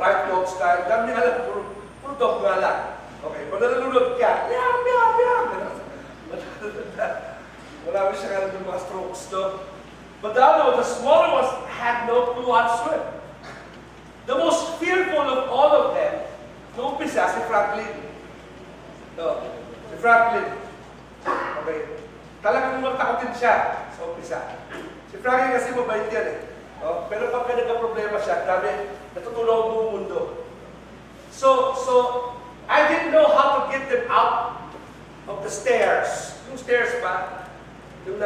right dog style. Dami niya alam, puro dog nga lang. Okay, pag nalulunod ka, yam. Marami siya nga ng mga strokes to. But the other one, the smaller ones, had no clue how to swim. The most fearful of all of them, no umpisa, si Franklin. No, si Franklin. Okay. Talagang matakotin siya sa umpisa. Si Franklin kasi mabait yan eh. No? Pero pagka nagka-problema siya, grabe, natutulong ang buong mundo. So, I didn't know how to get them out of the stairs. Yung stairs pa, yung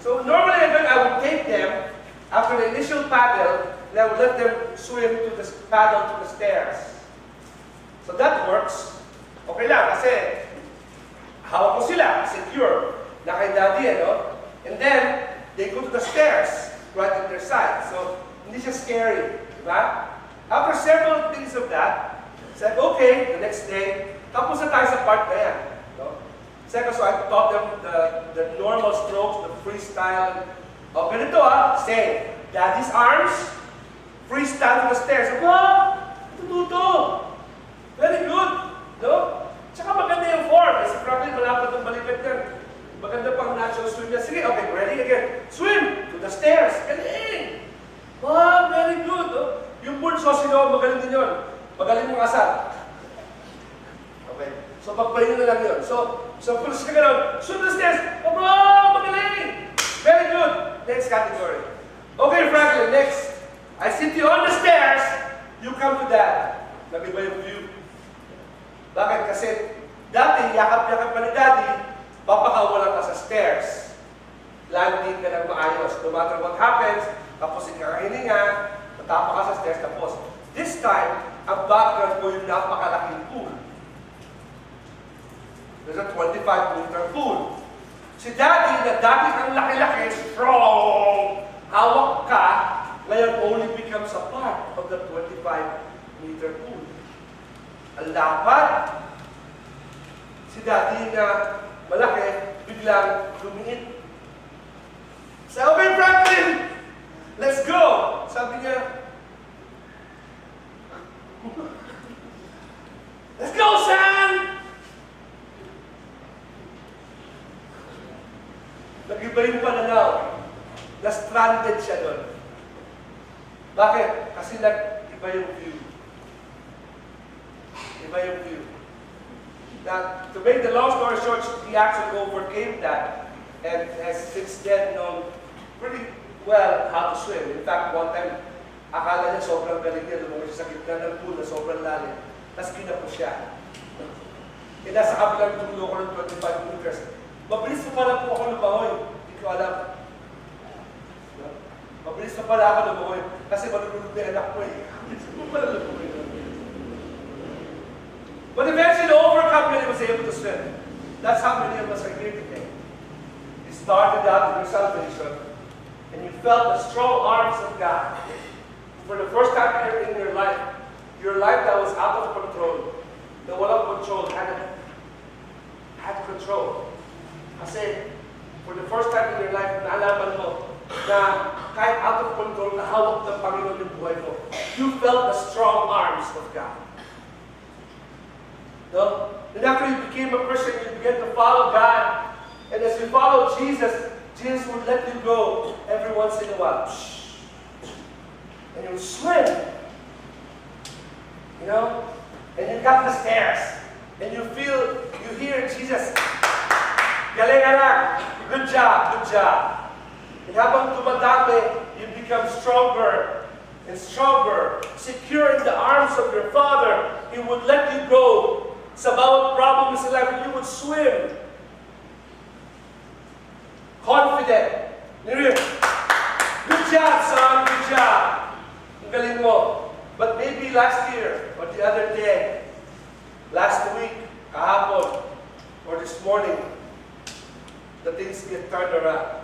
So normally I would take them after the initial paddle, and I would let them swim to the paddle to the stairs. So that works. Okay lang, kasi hawak ko sila, secure. Na kay daddy, ano? And then, they go to the stairs, right at their side. So, hindi siya scary, di ba? After several things of that, said, okay, the next day, tapos na tayo sa part na yan. No? Second, so I taught them the normal strokes, the freestyle. O, ganito same. Daddy's arms, freestyle to the stairs. Aba, tututo. Very good. No? Tsaka maganda yung form. Kasi Franklin, malapad ang balikat yan. Maganda pang natural swim niya. Sige, okay, ready again. Swim to the stairs. Galing! Wow, very good. Oh. Yung bunso, sino, magaling din yun. Magaling mong asal. Okay. So, pagpahinga na lang yun. So pulis ka gano'n. Swim to the stairs. Oh, magaling! Very good. Next category. Okay, Franklin, next. I sit you on the stairs. You come to Dad. Nag-iba yung view. Bakit? Kasi dati, yakap-yakap pa ni Daddy, papakawalan ka sa stairs. Landing ka ng maayos. No matter what happens, tapos ikakahininga, matapa ka sa stairs, tapos. This time, ang background ko yung napakalaking pool. There's a 25-meter pool. Si Daddy, na dati ang laki-laki, strong, hawak ka, ngayon only becomes a part of the 25-meter pool. Ang lapad, si Daddy na malaki, biglang lumiit. Sabi, Franklin, let's go! Sabi niya, let's go, son! Nag-iba yung pananaw. Na-stranded siya doon. Bakit? Kasi nag-iba yung view. Iba yung view. Now, to make the long story short, he actually overcame that and has since then known pretty well how to swim. In fact, one time, akala niya sobrang galing niya, lumabas siya sa gitna ng pool na sobrang lalim. Tapos kinapos siya. E nasa kabilang tulo ko ng 25 meters. Mabilis pa pala po ako lumangoy. Hindi ko alam. Mabilis pa pala ako lumangoy. Kasi malulunod na anak ko eh. Mabilis pa pala lumangoy. But eventually, to overcome it, he was able to swim. That's how many of us are here today. You started out with your salvation, and you felt the strong arms of God. For the first time in your life that was out of control, the walang control had control. Kasi, for the first time in your life, naalaman mo na kahit out of control, nahawak ng Panginoon yung buhay mo. You felt the strong arms of God. No? And after you became a Christian, you began to follow God. And as you follow Jesus, Jesus would let you go every once in a while. And you swim. You know? And you got the stairs. And you hear Jesus. Galing anak. Good job, good job. And habang tumadami, you become stronger and stronger. Secure in the arms of your Father. He would let you go sa bawat problem in life. You would swim. Confident. Good job, son. Good job. Ang galing mo. But maybe last year, or the other day, last week, kahapon, or this morning, the things get turned around.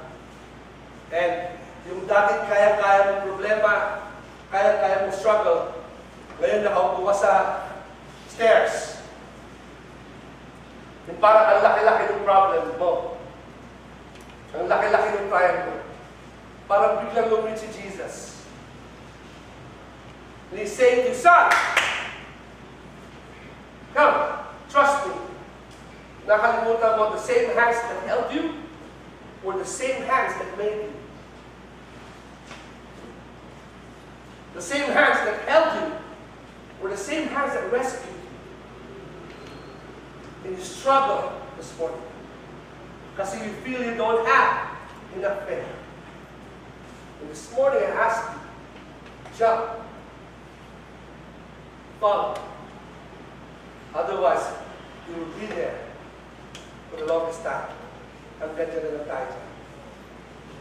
And yung dating kaya-kaya mong problema, kaya-kaya mong struggle, ngayon nakaupo ka sa stairs. Yung parang ang laki-laki ng problem mo. Ang laki-laki ng trial mo. Parang biglang lumit si Jesus. And he's saying to you, son, come, trust me. Nakalimutan mo the same hands that held you or the same hands that made you. The same hands that held you or the same hands that rescued you. And you struggle this morning because you feel you don't have enough faith. And this morning I ask you, jump, follow. Otherwise, you will be there for the longest time. Hanggang dyan na lang tayo.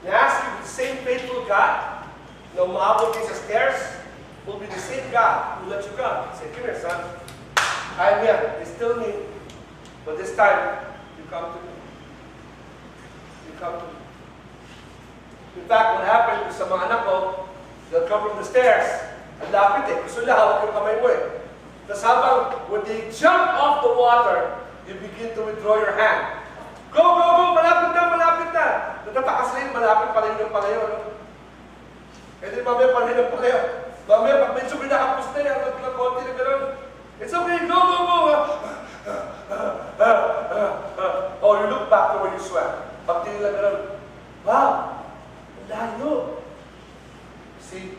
I ask you, the same faithful God, na umabot kayo sa stairs, will be the same God who let you go. Say, come here, son. I'm here. It's still me. But this time, you come to me. You come to me. In fact, what happened sa mga anak ko, they'll come from the stairs. Ang lapit eh. Gusto nila hawak yung kamay mo eh. Tapos habang, when they jump off the water, you begin to withdraw your hand. Go, go, go! Malapit na, malapit na! Natatakas na yun, malapit pala yun ng palayo. No? E di mamaya pala yun ng palayo. Mamaya, pag medyo pinakapos na yan, pag konti na gano'n. It's okay, go, go, go! Oh, you look back to where you swam. Pag tinila gano'n, wow! Layo! See,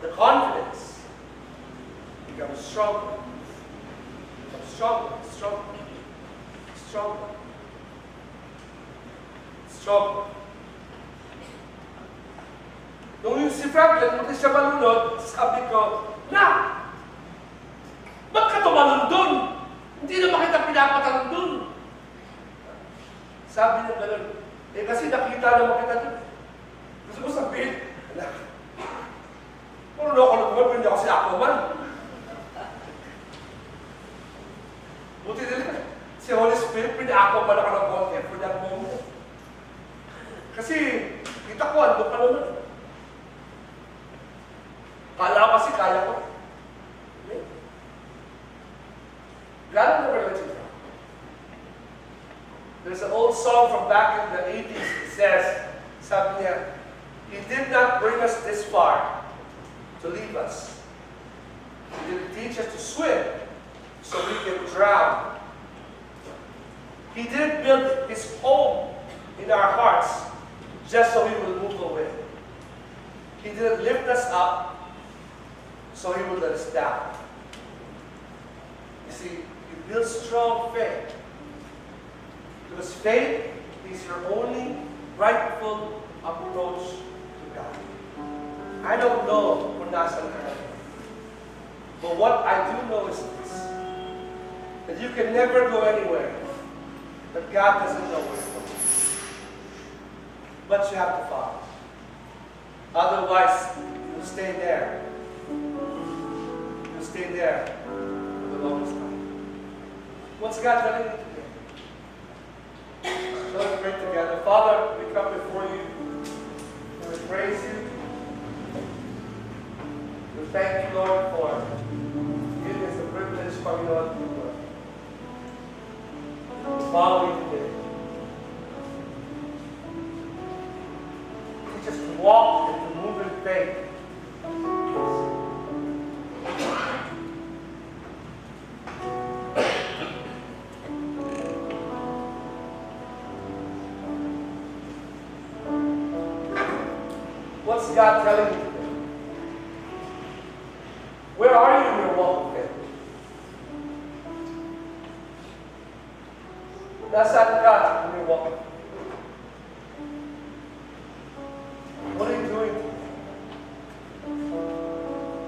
the confidence becomes stronger. Becomes stronger, stronger, stronger. Stronger. Nung yung si Franklin, nung siya malunod, sabi ko, na! ka tumalon dun. Hindi naman kita pinapatalon dun. Sabi niya gano'n, eh kasi nakita naman kita dun. Gusto mo sabihin, kung loko na tumalon, hindi ako si Aquaman. Buti nila, si Holy Spirit, pina-Aquaman ako ng konti for that moment. Kasi, kita ko, ando ka naman. Kala ko kasi kaya ko. God never let you down. There's an old song from back in the 80s. It says, sabi niya, He did not bring us this far to leave us. He didn't teach us to swim so we can drown. He didn't build His home in our hearts just so He will move away. He didn't lift us up so He will let us down. You see, He builds strong faith. Because faith is your only rightful approach to God. I don't know kung nasan ka. But what I do know is this. That you can never go anywhere that God doesn't know where you're going. But you have to follow. Otherwise, you'll stay there. You'll stay there for the longest time. What's God telling you today? Let's pray together. Father, we come before you. We praise you. We thank you, Lord, for giving us the privilege, Panginoon, to follow you today. Teach us to walk and to move in faith. What's God telling you today? Where are you in your walk of faith? Nasaan ka in your walk of faith? What are you doing today?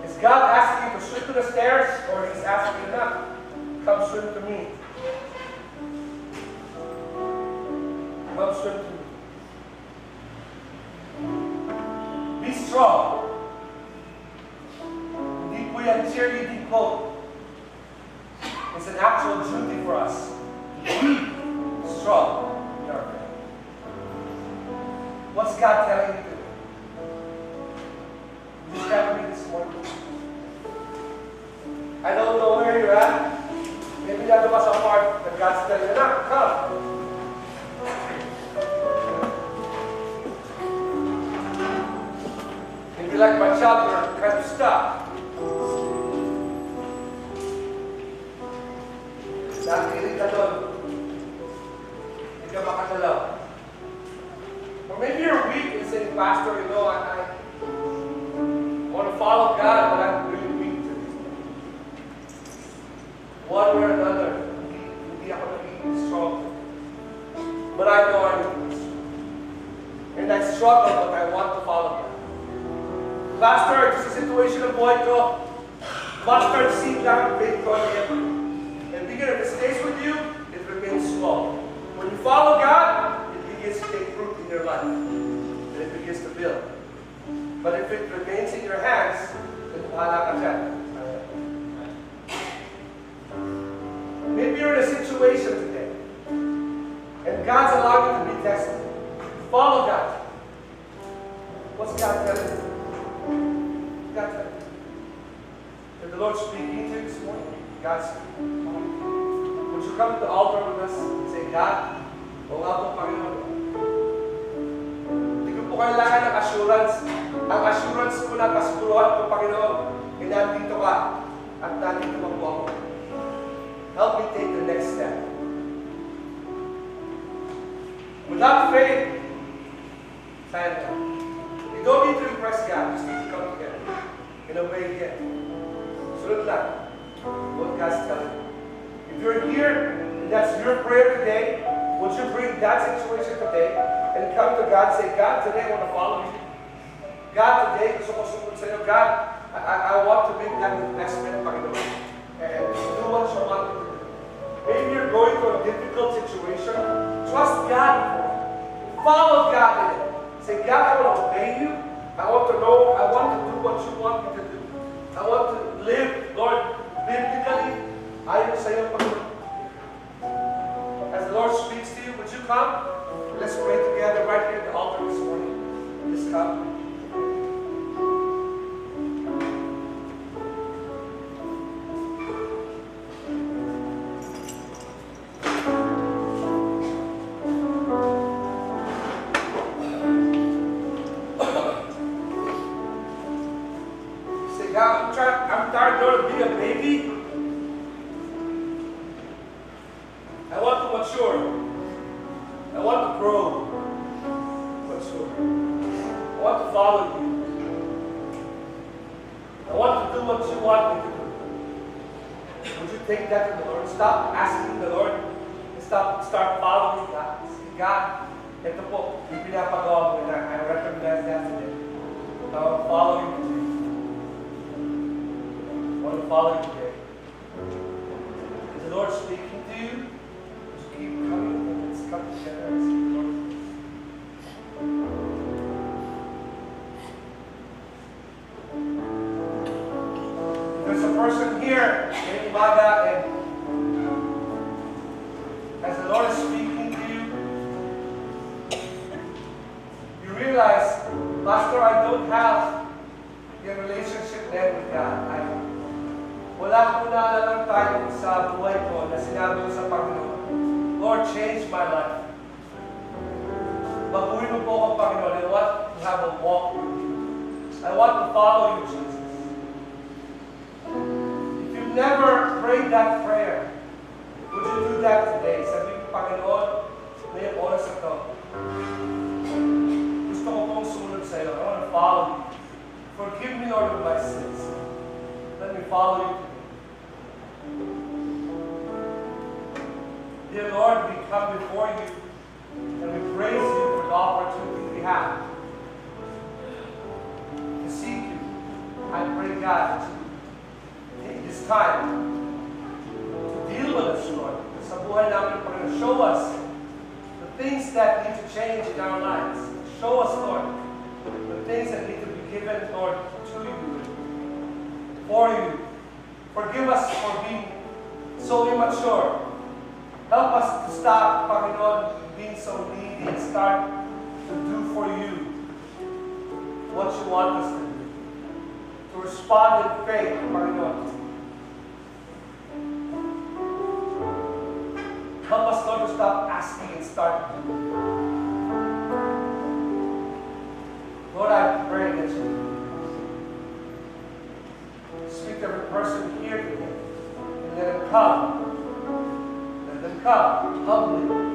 Is God asking you to swim to the stairs, or He's asking you not? Come swim to me. Come swim to me. Be strong. Hindi po yan cheerleading quote. It's an actual duty for us. Be strong in our faith. What's God telling you to do? Just tell me this morning. I don't know where you're at. Maybe that was a part that God's telling you, now, come. Maybe like my child, you're kind of stuck. Nakikinig ka doon. Hindi ka makagalaw. Or maybe you're weak and saying, Pastor, you know, I want to follow God, but I'm really weak to this. One way or another, hindi ako naging strong. But I know I need this. And I struggle, but I want to follow God. Pastor, this is a situation of buhay ko. Mustard seed lang, faith ko again. And because if it stays with you, it remains small. When you follow God, it begins to take root in your life. And it begins to build. But if it remains in your hands, then bahala ka dyan. Maybe you're in a situation today, and God's allowing you to be tested. Follow God. What's God telling you? God telling you. Did the Lord speaking to you this morning? God's speaking. Would you come to the altar with us and say, God, o nga po, Panginoon, hindi ko po kailangan ng assurance. Ang assurance ko na kasiguruhan ko, Panginoon, ay nandito ka at nandito pa po ako. Help me take the next step. Without faith, sayang ka. You don't need to impress God. You just need to come together and obey Him. Sunod lang what God's telling you. If you're here and that's your prayer today, would you bring that situation today and come to God and say, God, today I want to follow you. God, today gusto ko sumunod sa iyo. God, I want to make that investment, Panginoon, and do what you want me to do. Maybe you're going through a difficult situation. Trust God for it. Follow God in it. Say, God, I want to obey you. I want to know, I want to do what you want me to do. I want to live, Lord, biblically. Ayon sa iyo, Panginoon. As the Lord speaks to you, would you come? Let's pray together right here at the altar this morning. Please come. I'm tired, Lord, of being a baby. I want to mature. I want to grow. Mature. I want to follow you. I want to do what you want me to do. Would you take that to the Lord? Stop asking the Lord. Start following God. See, God, ito po, yung pinapagawa mo na, I recognize that today. I want to follow you today. I want to follow you today. Is the Lord speaking to you? Just keep coming. Let's come together and see the Lord. There's a person here in Umaga, and as the Lord is speaking to you, you realize, Pastor, I don't have a relationship then with God. Wala ko na lang tayo sa buhay ko na sinabi ko sa Panginoon, Lord, change my life. Baguhin mo po ako, Panginoon. I want to have a walk with you. I want to follow you, Jesus. If you've never prayed that prayer, would you do that today? Sabi ko, Panginoon, ngayong oras na to, gusto ko pong sumunod sa iyo. I want to follow you. Forgive me, Lord, of my sins. Let me follow you today. Dear Lord, we come before you and we praise you for the opportunity we have to seek you. I pray, God, that you take this time to deal with us, Lord. Sa buhay namin, Panginoon, show us the things that need to change in our lives. Show us, Lord, the things that need to be given, Lord, to you, for you. Forgive us for being so immature. Help us to stop, Panginoon, being so needy and start to do for you what you want us to do. To respond in faith, Panginoon. Help us, Lord, to stop asking and start doing. Lord, I pray that you speak to every person here today and let them come. Let them come humbly.